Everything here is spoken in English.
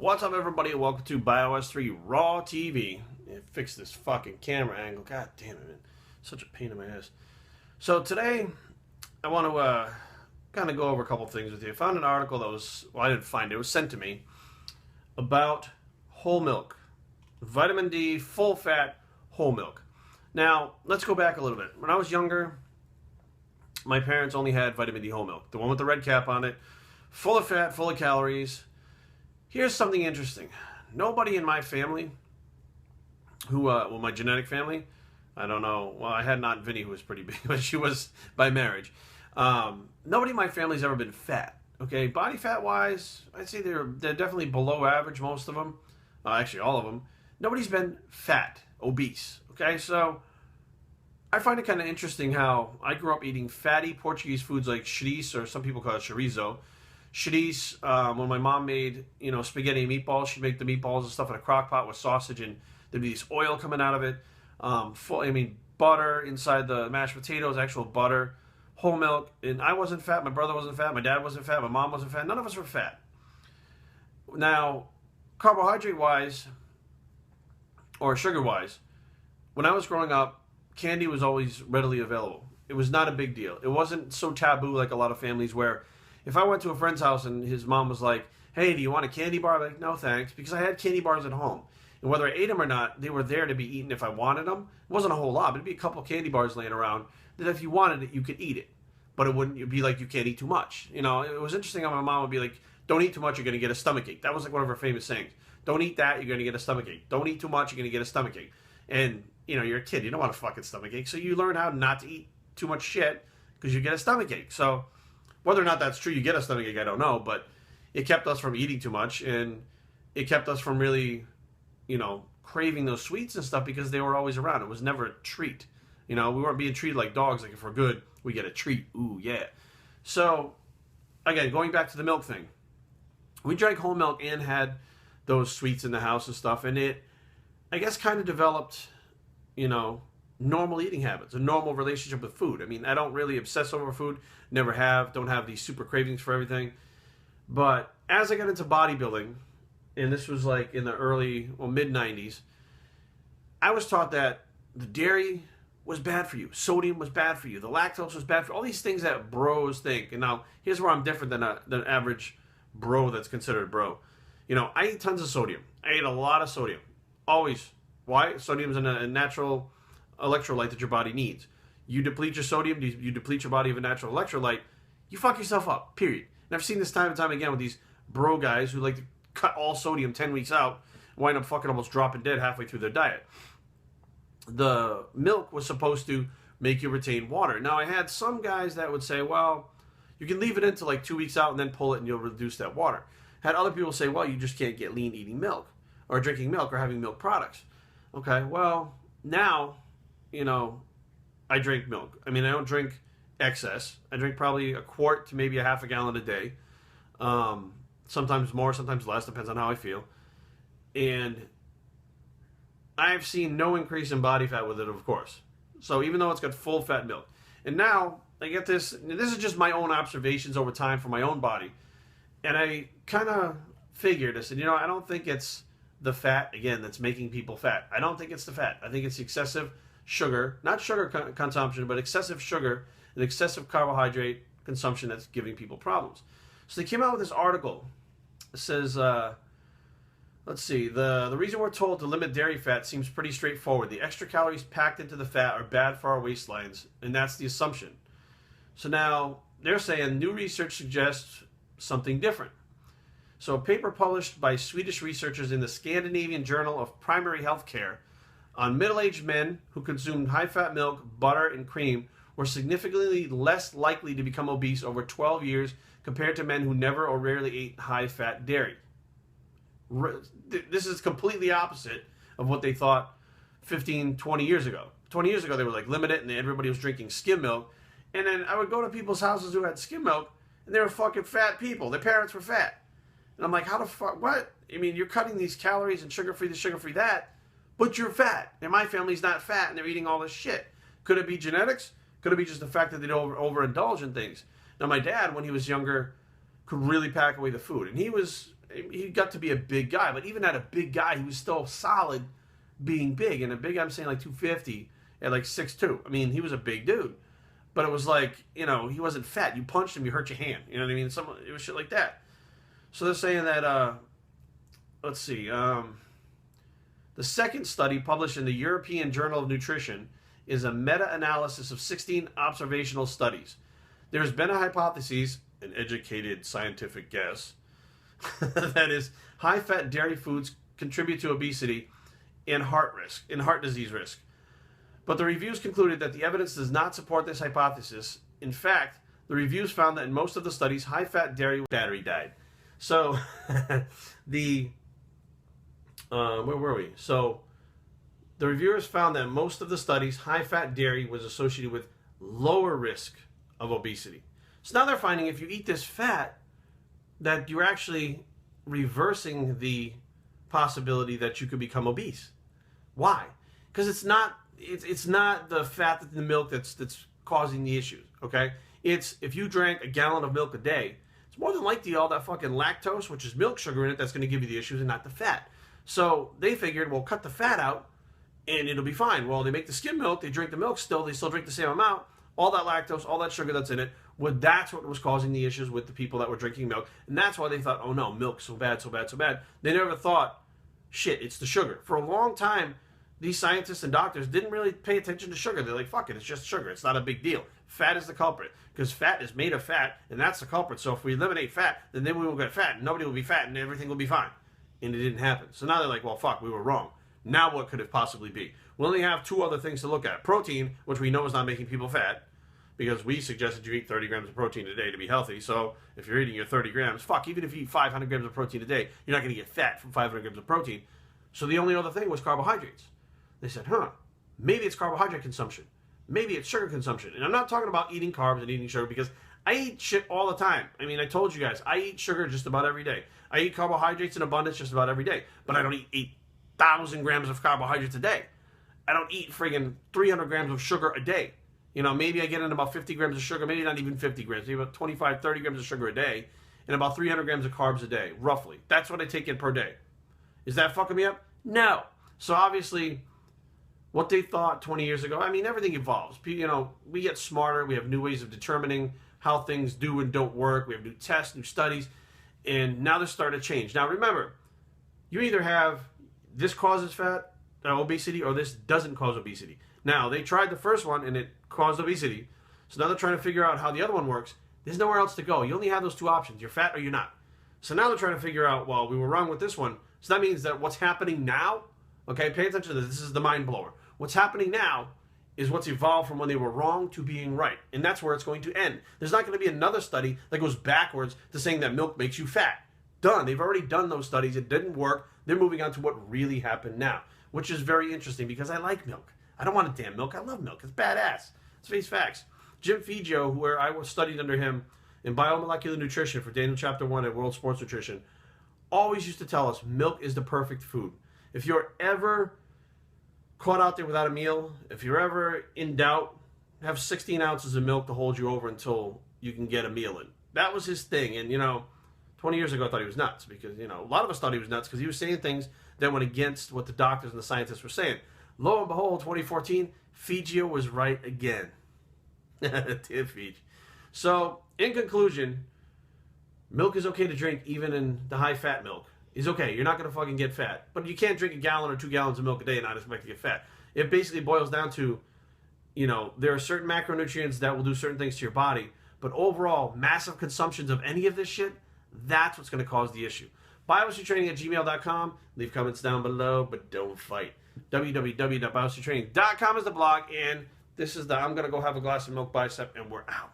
What's up, everybody, and welcome to Bios3 Raw TV. Fix this fucking camera angle. God damn it, man. Such a pain in my ass. So today, I want to kind of go over a couple things with you. I found an article that was, well, I didn't find it. It was sent to me about whole milk. Vitamin D, full-fat whole milk. Now, let's go back a little bit. When I was younger, my parents only had vitamin D whole milk. The one with the red cap on it. Full of fat, full of calories. Here's something interesting. Nobody in my family who, well, my genetic family, I don't know. Well, I had Aunt Vinny, who was pretty big, but she was by marriage. Nobody in my family's ever been fat. Okay, body fat wise, I'd say they're definitely below average, most of them. Actually, all of them. Nobody's been fat, obese. Okay, so I find it kind of interesting how I grew up eating fatty Portuguese foods like chouriço, or some people call it chorizo. Chouriço, when my mom made, spaghetti and meatballs, she'd make the meatballs and stuff in a crock pot with sausage, and there'd be this oil coming out of it. Butter inside the mashed potatoes, actual butter, whole milk. And I wasn't fat, my brother wasn't fat, my dad wasn't fat, my mom wasn't fat. None of us were fat. Now, carbohydrate-wise, or sugar-wise, when I was growing up, candy was always readily available. It was not a big deal. It wasn't so taboo like a lot of families where if I went to a friend's house and his mom was like, hey, do you want a candy bar? I'm like, no, thanks, because I had candy bars at home. And whether I ate them or not, they were there to be eaten if I wanted them. It wasn't a whole lot, but it'd be a couple candy bars laying around that if you wanted it, you could eat it. But it'd be like you can't eat too much. It was interesting how my mom would be like, don't eat too much, you're going to get a stomachache. That was like one of her famous sayings. Don't eat that, you're going to get a stomachache. Don't eat too much, you're going to get a stomachache. And, you're a kid, you don't want a fucking stomachache. So you learn how not to eat too much shit because you get a stomachache. So whether or not that's true, you get a stomachache, I don't know. But it kept us from eating too much, and it kept us from really, craving those sweets and stuff because they were always around. It was never a treat. We weren't being treated like dogs. Like if we're good, we get a treat. Ooh, yeah. So, again, going back to the milk thing. We drank whole milk and had those sweets in the house and stuff. And it, I guess, kind of developed, normal eating habits, a normal relationship with food. I don't really obsess over food. Never have. Don't have these super cravings for everything. But as I got into bodybuilding, and this was like in the mid-90s, I was taught that the dairy was bad for you. Sodium was bad for you. The lactose was bad for you. All these things that bros think. And now, here's where I'm different than an average bro that's considered a bro. I eat tons of sodium. I eat a lot of sodium. Always. Why? Sodium's a natural electrolyte that your body needs. You deplete your sodium, you deplete your body of a natural electrolyte, you fuck yourself up, period. And I've seen this time and time again with these bro guys who like to cut all sodium 10 weeks out, wind up fucking almost dropping dead halfway through their diet. The milk was supposed to make you retain water. Now, I had some guys that would say, well, you can leave it until like 2 weeks out and then pull it and you'll reduce that water. Had other people say, well, you just can't get lean eating milk or drinking milk or having milk products. Okay, well, now, I drink milk. I don't drink excess. I drink probably a quart to maybe a half a gallon a day. Sometimes more, sometimes less, depends on how I feel. And I've seen no increase in body fat with it, of course. So even though it's got full fat milk. And now, I get this is just my own observations over time for my own body. And I kind of figured, I said, I don't think it's the fat, again, that's making people fat. I don't think it's the fat. I think it's excessive sugar, not sugar consumption, but excessive sugar and excessive carbohydrate consumption that's giving people problems. So they came out with this article. It says, let's see, the reason we're told to limit dairy fat seems pretty straightforward. The extra calories packed into the fat are bad for our waistlines, and that's the assumption. So now they're saying new research suggests something different. So a paper published by Swedish researchers in the Scandinavian Journal of Primary Health Care on middle-aged men who consumed high-fat milk, butter, and cream were significantly less likely to become obese over 12 years compared to men who never or rarely ate high-fat dairy. This is completely opposite of what they thought 15, 20 years ago. 20 years ago, they were like, limit it, and everybody was drinking skim milk. And then I would go to people's houses who had skim milk, and they were fucking fat people. Their parents were fat. And I'm like, how the fuck, what? You're cutting these calories and sugar-free this, sugar-free that, but you're fat. And my family's not fat, and they're eating all this shit. Could it be genetics? Could it be just the fact that they don't overindulge in things? Now, my dad, when he was younger, could really pack away the food. And he was, he got to be a big guy, but even at a big guy, he was still solid being big. And a big guy, I'm saying like 250 at like 6'2". I mean, he was a big dude. But it was like, he wasn't fat. You punched him, you hurt your hand. You know what I mean? It was shit like that. So they're saying that, let's see, the second study published in the European Journal of Nutrition is a meta-analysis of 16 observational studies. There's been a hypothesis, an educated scientific guess, that is, high-fat dairy foods contribute to obesity and heart disease risk. But the reviews concluded that the evidence does not support this hypothesis. In fact, the reviews found that in most of the studies, high-fat dairy battery died. So, where were we? So, the reviewers found that in most of the studies, high-fat dairy was associated with lower risk of obesity. So now they're finding if you eat this fat, that you're actually reversing the possibility that you could become obese. Why? Because it's not the fat in the milk that's causing the issues, okay? It's if you drank a gallon of milk a day, it's more than likely all that fucking lactose, which is milk sugar in it, that's going to give you the issues and not the fat. So they figured, well, cut the fat out and it'll be fine. Well, they make the skim milk, they drink the milk still, they still drink the same amount, all that lactose, all that sugar that's in it, that's what was causing the issues with the people that were drinking milk. And that's why they thought, oh no, milk's so bad, so bad, so bad. They never thought, shit, it's the sugar. For a long time, these scientists and doctors didn't really pay attention to sugar. They're like, fuck it, it's just sugar. It's not a big deal. Fat is the culprit. Because fat is made of fat, and that's the culprit. So if we eliminate fat, then we won't get fat, and nobody will be fat, and everything will be fine. And it didn't happen. So now they're like, well, fuck, we were wrong. Now what could it possibly be? We only have two other things to look at. Protein, which we know is not making people fat, because we suggested you eat 30 grams of protein a day to be healthy. So if you're eating your 30 grams, fuck, even if you eat 500 grams of protein a day, you're not going to get fat from 500 grams of protein. So the only other thing was carbohydrates. They said, maybe it's carbohydrate consumption. Maybe it's sugar consumption. And I'm not talking about eating carbs and eating sugar because I eat shit all the time. I mean, I told you guys, I eat sugar just about every day. I eat carbohydrates in abundance just about every day. But I don't eat 8,000 grams of carbohydrates a day. I don't eat friggin' 300 grams of sugar a day. Maybe I get in about 50 grams of sugar, maybe not even 50 grams, maybe about 25, 30 grams of sugar a day, and about 300 grams of carbs a day, roughly. That's what I take in per day. Is that fucking me up? No. So obviously, what they thought 20 years ago, I mean, everything evolves. We get smarter, we have new ways of determining how things do and don't work, we have new tests, new studies, and now they're starting to change. Now remember, you either have this causes fat, obesity, or this doesn't cause obesity. Now, they tried the first one and it caused obesity, so now they're trying to figure out how the other one works. There's nowhere else to go. You only have those two options. You're fat or you're not. So now they're trying to figure out, well, we were wrong with this one. So that means that what's happening now, okay, pay attention to this. This is the mind blower. What's happening now is what's evolved from when they were wrong to being right. And that's where it's going to end. There's not going to be another study that goes backwards to saying that milk makes you fat. Done. They've already done those studies. It didn't work. They're moving on to what really happened now, which is very interesting because I like milk. I don't want a damn milk. I love milk. It's badass. Let's face facts. Jim Figio, where I was studied under him in biomolecular nutrition for Daniel Chapter 1 at World Sports Nutrition, always used to tell us milk is the perfect food. If you're ever caught out there without a meal, if you're ever in doubt, have 16 ounces of milk to hold you over until you can get a meal in. That was his thing. And, 20 years ago I thought he was nuts because, a lot of us thought he was nuts because he was saying things that went against what the doctors and the scientists were saying. Lo and behold, 2014, Figio was right again. Damn Fig. So, in conclusion, milk is okay to drink even in the high-fat milk. It's okay. You're not going to fucking get fat. But you can't drink a gallon or 2 gallons of milk a day and not expect to get fat. It basically boils down to, there are certain macronutrients that will do certain things to your body. But overall, massive consumptions of any of this shit, that's what's going to cause the issue. Biohistorytraining@gmail.com. Leave comments down below, but don't fight. www.biohistorytraining.com is the blog, and this is the I'm going to go have a glass of milk bicep, and we're out.